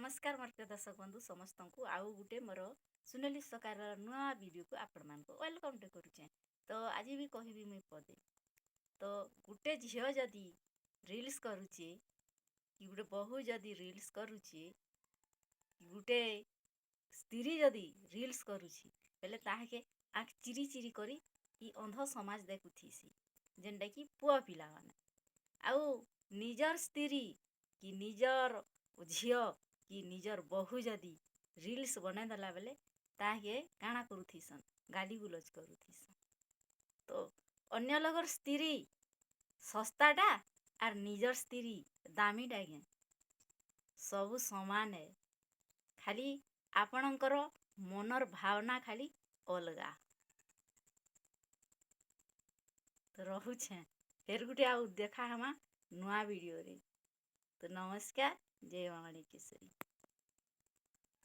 नमस्कार मोर प्रिय दर्शक बंधु समस्त को आउ गुटे मोर सुनेली सकार नुआ वीडियो को आपण मान वेलकम टे करुचे। तो आज भी कहबी मुई पदे तो गुटे झियो जदि रील्स करुचे कि गुटे बहु जदि रील्स करुचे गुटे स्त्री जदि रील्स करुची बेले ताहाके आँख चिरी चिरी करी ई अंध समाज देखुथीसी जेनटा कि पुआ पिला माने आउ निजर स्त्री कि निजर झियो कि निजर बहु जदि रील्स बना देला बेले ताके काଣା करुथीसन गाली गुलज करुथीसन। तो अन्य लगर स्त्री सस्ताटा आर निजर स्त्री दामीटा के सबु समान है, खाली आपणकर मनर भावना खाली अलगा। तो रहुछे फेर गुटे आउ देखा हमा नुआ वीडियो रे। तो नमस्कार, जय मांगणी केसरी।